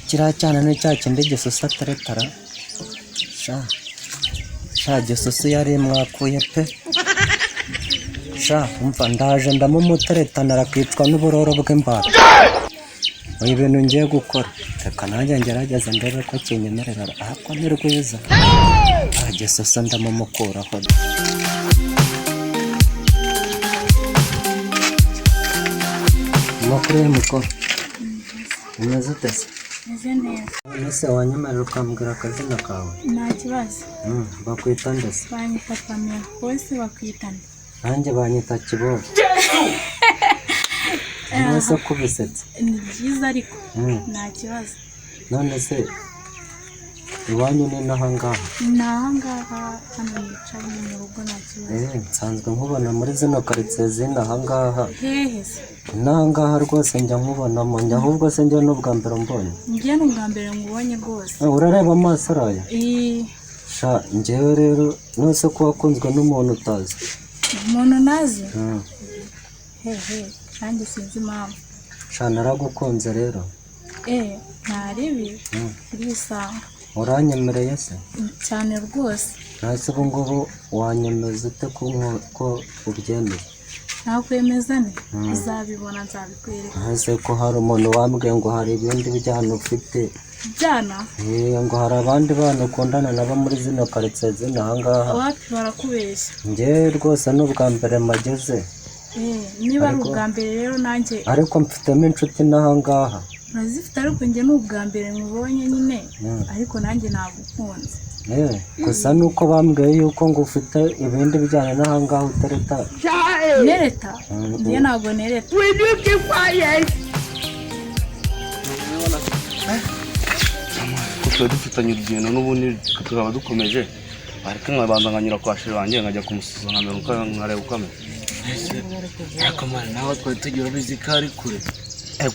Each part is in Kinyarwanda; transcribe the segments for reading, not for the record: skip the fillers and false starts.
kiriya cyana ni cya kindi gisosa ataretara sha gisosa yari mwakuye pe sha umva ndaje ndamumuteretana arakicwa n'uburoro bw'imbata oya ibintu ngiye gukora reka nanjye ngerageza ndebe ko kinyemerera ahako ni rwiza gisosa ndamumukuraho amakuru y'umukoro umeze ute se ese wanyemerera ukambwira akazina kawe nta kibazo bakwita ndetse banyita Pamela bose bakwitana nanjye banyita Kibogo mwese kubisetse ni byiza ariko nta kibazo none se iwanyu ni n'ahangaha hano nicaye mu rugo nta kibazo nsanzwe nkubona muri zino karitsiye zindi ahangaha hehe se n'ahangaha rwose njya nkubonamo njya ahubwo se njya n'ubwa mbere mbonye njye ni ubwa mbere ngubonye rwose urareba amaso araya sha njyewe rero nose ko wakunzwe n'umuntu utazi umuntu nazi hehe nanjye sinzi impamvu sha naragukunze rero nta ribi turisanga uranyemereye se cyane rwose ntase ubu ngubu wanyemeza ute ko ubyemeye nakwemeza ne uzabibona nzabikwereka ntase ko hari umuntu wambwiye ngo hari ibindi bijyana ufite byana ngo hari abandi bana ukundana nabo muri zino karitsiye zino ahangaha wapi barakubeshya njyewe rwose ni ubwa mbere mageze niba ari ubwa mbere rero nanjye ariko mfitemo inshuti n'ahangaha urazifite ariko njye ni ubwa mbere mubonye nyine ariko nanjye nagukunze gusa nuko bambwiye yuko ngo ufite ibindi bijyanye n'ahangaha utereta nereta njye ntabwo nereta tuba dufitanye urugendo n'ubundi tukaba dukomeje ariko nkabanza nkanyura kwa sheri wanjye nkajya kumusuzuma nkareba uko ameze ariko mwana nawe twari tugira ubizi ko ari kure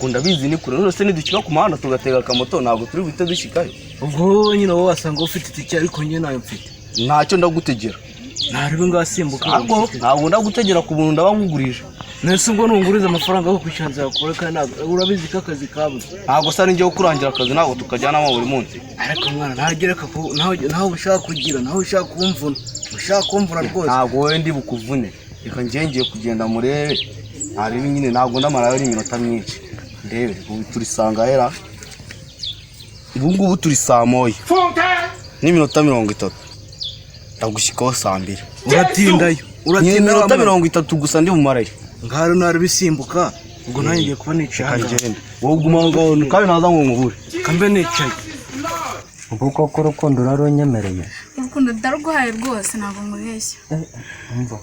ndabizi ni kure rwose nidushyika ku muhanda tugatega akamoto ntabwo turi buhite dushyikayo ubwo wowe nyine wowe wasanga ufite itike ariko njye nayo mfite ntacyo ndagutegera ntarebe ngasimbuka ntabwo ndagutegera ku buntu ndaba nkugurije nese ubwo nunguriza amafaranga yo kwishyura nzakora kandi urabizi ko akazi kabuze ntabwo se ari njyewe kurangira akazi ntabwo tukajyanamo buri munsi ariko mwana ntagereka nawe ushaka kugira nawe ushaka kumvuna ushaka kumvuna rwose ntabwo wowe ndi bukuvune reka ngiye kugenda murebe ntarebe nyine ntabwo ndamarayo n'iminota myinshi ndebe ubu turisanga hera ubu ngubu turi saa moya n'iminota 30 ndagushyikaho saa 2 uratindayo iminota 30 gusa ndi mumarayo ngaro nari bisimbuka ubwo nanjye ngiye kuba nicaye kagende wowe guma ngaho kandi naza ngo nkubure kambe nicaye ubu koko urukundo uraronyemereye urukundo ndarwaye rwose ntabwo nkubeshya umva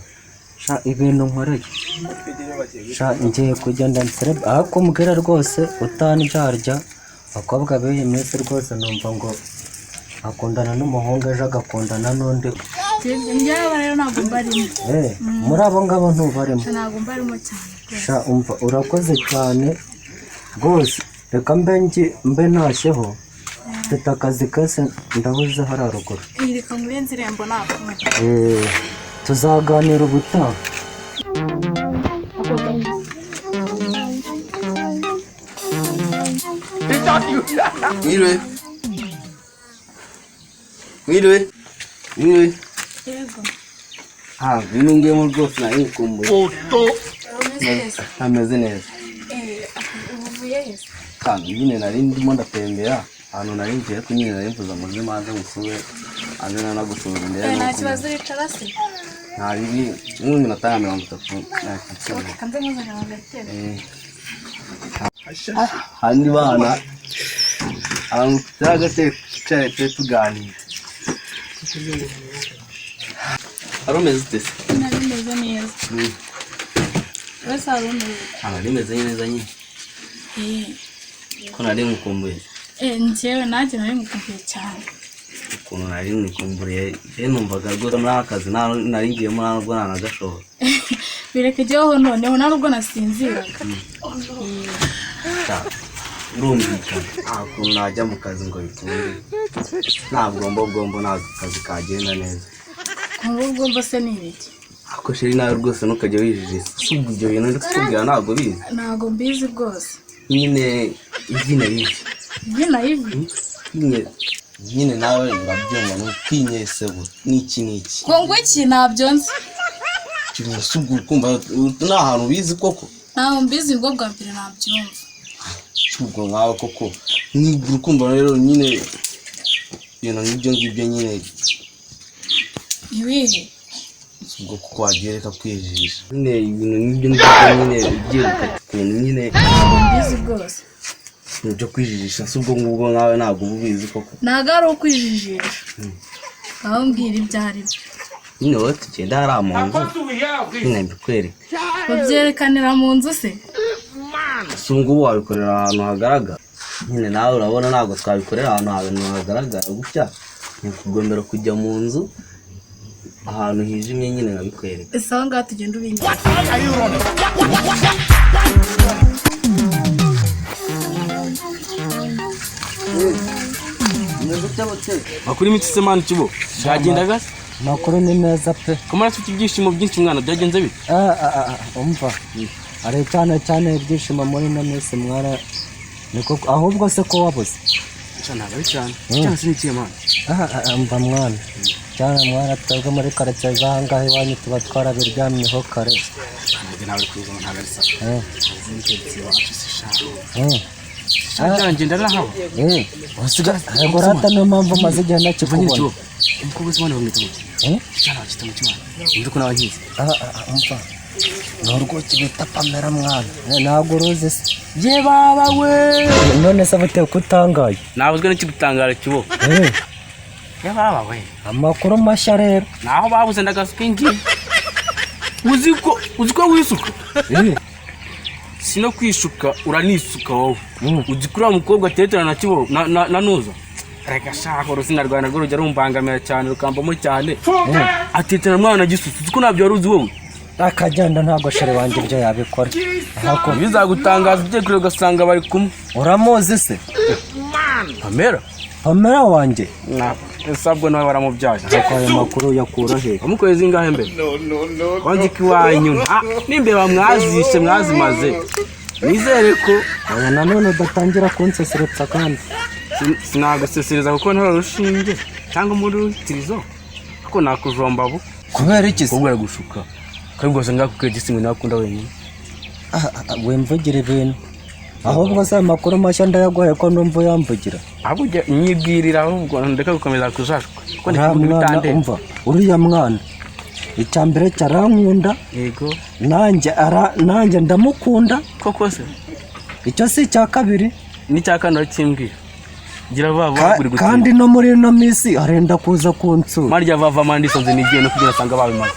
sha ibintu nkoreye sha ngiye kugenda nsereba ariko mbwira rwose utandyarya abakobwa b'iyi minsi rwose numva ngo akundana n'umuhungu ejo agakundana n'undi njyewe rero ntabwo mbarimo muri abo ngabo ntubarimo ntabwo mbarimo cyane sha umva urakoze cyane rwose reka mbe ntashyeho mfite akazi kese ndabuze hari haruguru reka ngurenze irembo nakumwe tuzaganira ubutaha mwiriwe yego ngwino ngemo rwose nayikumbuye ameze neza uvuye hese kandi nyine nari ndimo ndatembera ahantu nari ngiye ko nyine nari mvuze ngo nze maze musube aze nanagusubiza ndebe nta kibazo uricara se nta bibi nk'iminota 30 kanze muzana agatebe handi bana ahantu turi agatebe twicaye tuganira aromeze ute se nari meze neza wese hari umeze ntabwo rimeze neza nyine ko nari mukumbuye njyewe nanjye nari mukumbuye cyane. ukuntu nari mwikumburiye numvaga rwose muri aka kazi nari ngiyemo ntabwo nanagashobora. Bireke jyeweho noneho ntabwo nasinziraga. Urumvikana nta kuntu najya mu kazi ngo bikunde nta bwombo nta kazi kagenda neza. Ubwo se ni ibiki? Ako sheri nawe rwose ntukajya wijijisa subwo ibyo bintu ndi kukubwira ntabwo bizi. Ntabwo mbizi rwose. Nyine ibyina bibi nyine nawe urabyumva n'ukwinyesebo n'iki ngo iki ntabyo nzi. kiri subwo kumva nta hantu bizi koko. Ntabwo mbizi ubwo bwa mbere nabyumva. Subwo nkawe koko nibura kumva rero nyine ibintu nk'ibyo ngibyo nyine ibihe subwo kuko wagereka kwijijisha nyine ibintu nk'ibyo ngibyo nyine ugiye ukuntu nyine mbizi rwose. Nibyo kwijijisha subwo ngubwo nkawe ntabwo ubizi koko. Ntabwo ari ukwijijisha. Aho mbwira ibyo ari byo. Nyine wowe tugenda hariya mu nzu nyine mbikwereka. Ubyerekanira mu nzu se? Subwo ubu wabikorera ahantu hagaragara nyine nawe urabona ntabwo twabikorera ahantu hagaragara gutya ni ukugombera kujya mu nzu ahantu hijimye nyine nkabikwereka. Ese aho ngaho tugenda ubingira. Makuru imiti se mani kibo byagenda gase Makuru ni meza pe. Kamara afite ibyishimo byinshi mwana byagenze bite? Umva ari cyane ibyishimo muri no minsi mwana niko ahubwo se ko wabuze cyane abari cyane sinkiye mwana. Umva mwana cyane mwana twebwe muri karitsiye z'ahangaha iwanyu tuba twarabiryamyeho kare. Nawe kwiza ntabwo ari sawa. Cyangenda naho usiga ngo rata no mpamvu maze igihe nakikubona. Umukobwa se mwana bamwita muti cyane akita mu cyane undi ko nabankize. Umva n'urwo kibita Pamela mwana ntabwo uruzi se. Je baba we none se bate kutangaye nabuzwe n'ikigutangara kibo. Ya baba we amakuru mashya rero naho babuze ndagasuka ingi uziko wisuka sino kwishuka uranisuka wowe uzikura mukobwa ateterana na kibo na nuza reka shaka urusina rwana rwo rujya rumbangamira cyane rukambamo cyane ateterana mwana gisusu uziko nabyo waruzi wowe akagenda ntabwo shere wanjye ibyo yabikora ahako bizagutangaza ugiye kure ugasanga bari kumwe. Uramuzi se Pamela wanjye sabwo nawe baramubyaje ayo makuru yakura he amukwezi ingahe mbere wanjye kiwanyu nimbe bamwazishe mwazimaze nizere ko nanone udatangira kunseseretsa kandi sinagusesereza kuko nta rushinge cyangwa muri tirizo kuko nakujomba bu kubera iki se kubera gushuka kandi rwose ngakubwiye gisimwe nakunda wenyine. wemvugira ibintu ahubwo se amakuru mashya ndayagoye ko numva yamvugira abujya nyibwirira ahubwo ndeka gukomeza kuzashwa ko ndikubitande. Umva uriya mwana icyambere cyarankunda yego nanjye ndamukunda koko se icyo si cya kabiri ni cya kane kimbwira gira baba buri gutsinda kandi no muri no misi arenda kuza kunsura marya bava mandisonze nigiye no kugira sanga babimaze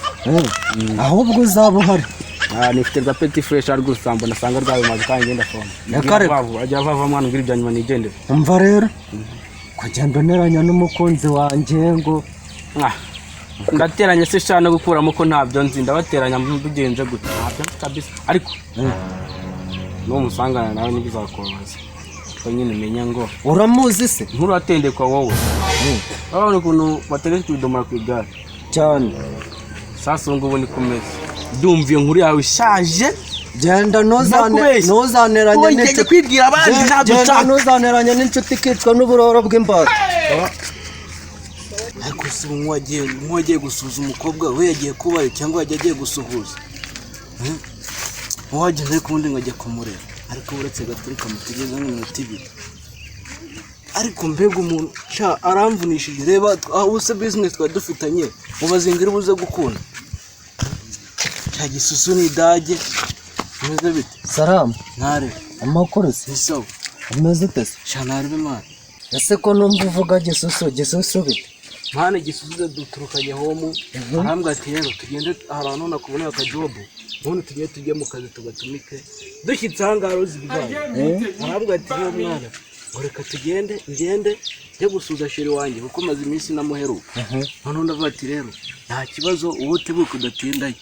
ahubwo uzaba uhari. Nifite za petit fresh ari gusambo nasanga rwabimaze kandi ngenda fona babu ajya bava mwana ngira ibyanyuma nigende. Umva rero kugenda neranya n'umukunzi wanjye ngo ndateranya se shana gukuramo ko ntabyo nzi ndabateranya mbugenje gute ntabyo kabisa ariko no musangana nawe nibizakoroza ko nyine menya ngo uramuzi se nturatendekwa wowe abone kuntu bategetse kudomara ku igare cyane sasa ngo ubone kumeze ndumviye nkuri yawe ishaje genda nozaneranya n'icyo kwibwira abandi ntabyo cyane nozaneranya n'inshuti kicwa n'uburoro bw'imbata. ariko se mwagiye gusuza umukobwa we yagiye kubayo cyangwa yagiye gusuhuza wageze kundi ngajya kumurera ariko uretse gaturika mutegeza nk'iminota 2 ariko mbega umuntu aramvunishije reba aho se business twa dufitanye mubazingira ubuze gukunda cya gisusu ni dage meze bite Salamu ntare amakuru se so ameze tese shanarbe man ese ko numva uvuga gisusu bite mpane gisubizo duturukanye homu arambwira ati rero tugende ahantu nakubonera akajobu ubundi tujye mu kazi tugatumike dushyitse ahangaha ruzi ibibaye arambwira ati rero mwana ngo reka tugende ngende njye gusuza sheri wanjye kuko maze iminsi namuheruka noneho ndavuga ati rero nta kibazo uwo utebuka udatindayo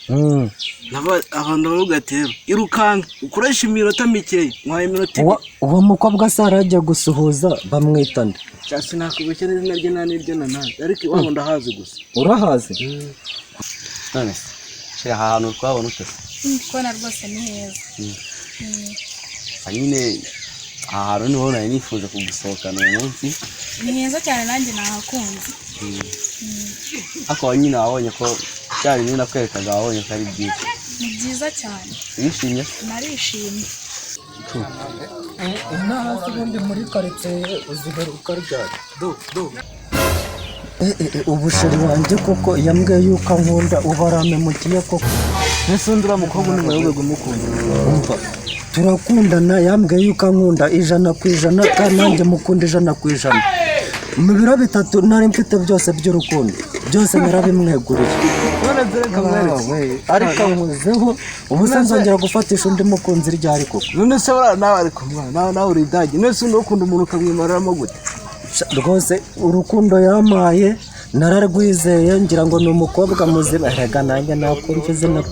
abantu baravuga ati rero irukanka ukoresha iminota mikeya nkwaye iminota ibiri uwo mukobwa se arajya gusuhuza bamwita nde cyasi nakubeshya n'izina rye nta n'iryo nanazi ariko iwabo ndahazi gusa urahazi none se shira aha hantu twabona ute kubona rwose ni heza nyine aha hantu niho nari nifuje kugusohokana uyu munsi ni heza cyane nanjye nahakunze ariko nyine wabonye ko byari bimwe nakwerekaga wabonye ko ari byiza ni byiza cyane wishimye narishimye inaha z'ubundi muri karitsiye uziheruka ryari ubu sheri wanjye koko yambwiye yuko ankunda uba aramemukiye koko mbese undi uriya mukobwa ni mwe rwego mukunda umva turakundana yambwiye yuko ankunda 100% kandi nanjye mukunda 100%. Mu biro bitatu nari mfite byose by'urukundo byose narabimweguriye none dore kamwereke ariko nkuzeho ubu se nzongera gufatisha undi mukunzi ryari koko none se buriya nawe ariko mwana nawe uri idage none se undi ukunda umuntu ukamwimaramo gute rwose urukundo yamaye nararwizeye ngira ngo ni umukobwa muzima erega nanjye nakumva izina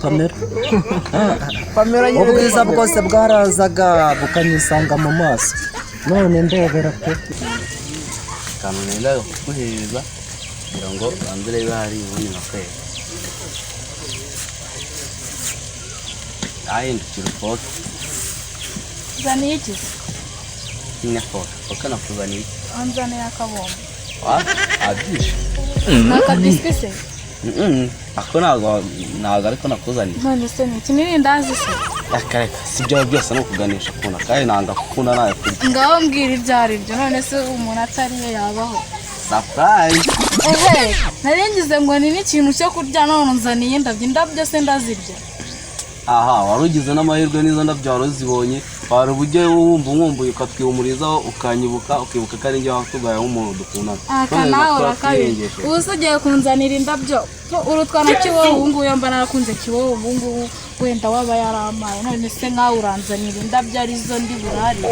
Pamela ubwiza bwose bwarazaga bukanyisanga mu maso none ndebera pe akantu nendaga kuguhereza kugira ngo bandure bari ubundi nakwera ahindukira ufoto uzaniye iki nyine foto nakuzaniye anzaniye akabombo abyishe ni akabiswi se ako ntabwo ariko nakuzaniye none se ni iki n'irindazi se akareka si byo byose no kuganisha kuna kandi nanga kukunda nawe kurya ngaho mbwira ibyo ari byo none se umuntu atariyo yabaho surprise nari ngize ngo ni n'ikintu cyo kurya none nzaniye indabyo se ndazirya aha wari ugize n'amahirwe n'izo ndabyo wari uzibonye wari ujye wumva umwumbuye ukatwihumurizaho ukanyibuka ukibuka ko ari njye watugaye nk'umuntu dukundana aka nawe urakabije ubu se ugiye kunzanira indabyo urutwa na kiwowe ubu ngubu mba narakunze kiwowe ubu ngubu wenda waba yaramaye none se nkawe uranzanira indabyo arizo ndi burare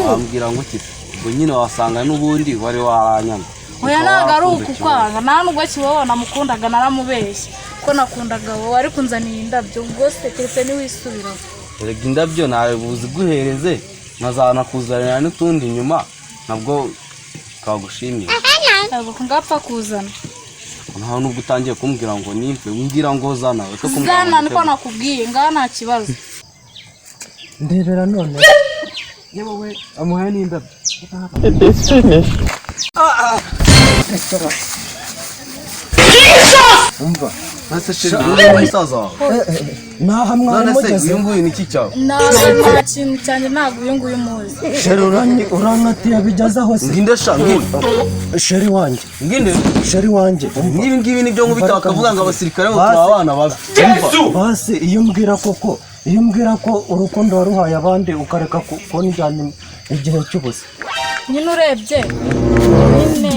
wambwira ngo iki ubwo nyine wasanga n'ubundi wari waranyana oya ntabwo ari ukukwanga nta nubwo kiwowe namukundaga naramubeshye ko nakundaga wowe ariko unzaniye indabyo ubwo se keretse niwisubiraho erega indabyo nawe buziguhereze nkazanakuzanira n'utundi nyuma nabwo kagushimira ntabwo ngapfa kuzana ntaho nubwo utangiye kumbwira ngo nimpe wimbwira ngo zana zana niko nakubwiye ngaha nta kibazo ndebera none yewe amuhaye n'indabyo umva nase shiri isaza naha mwana mugeze uyu nguyu ni iki cyawe ntabwo nta kintu cyanjye ntabwo uyu nguyu umuzi sheri urankatiye bigezaho se nginde shanguni sheri wanjye nginde sheri wanjye n'ibi ngibi nibyo nkubita bakavuga ngo abasirikare bo tuba abana babi basi iyo mbwira ko urukundo waruhaye abandi ukareka kunjyana igihe cy'ubusa nyine urebye nyine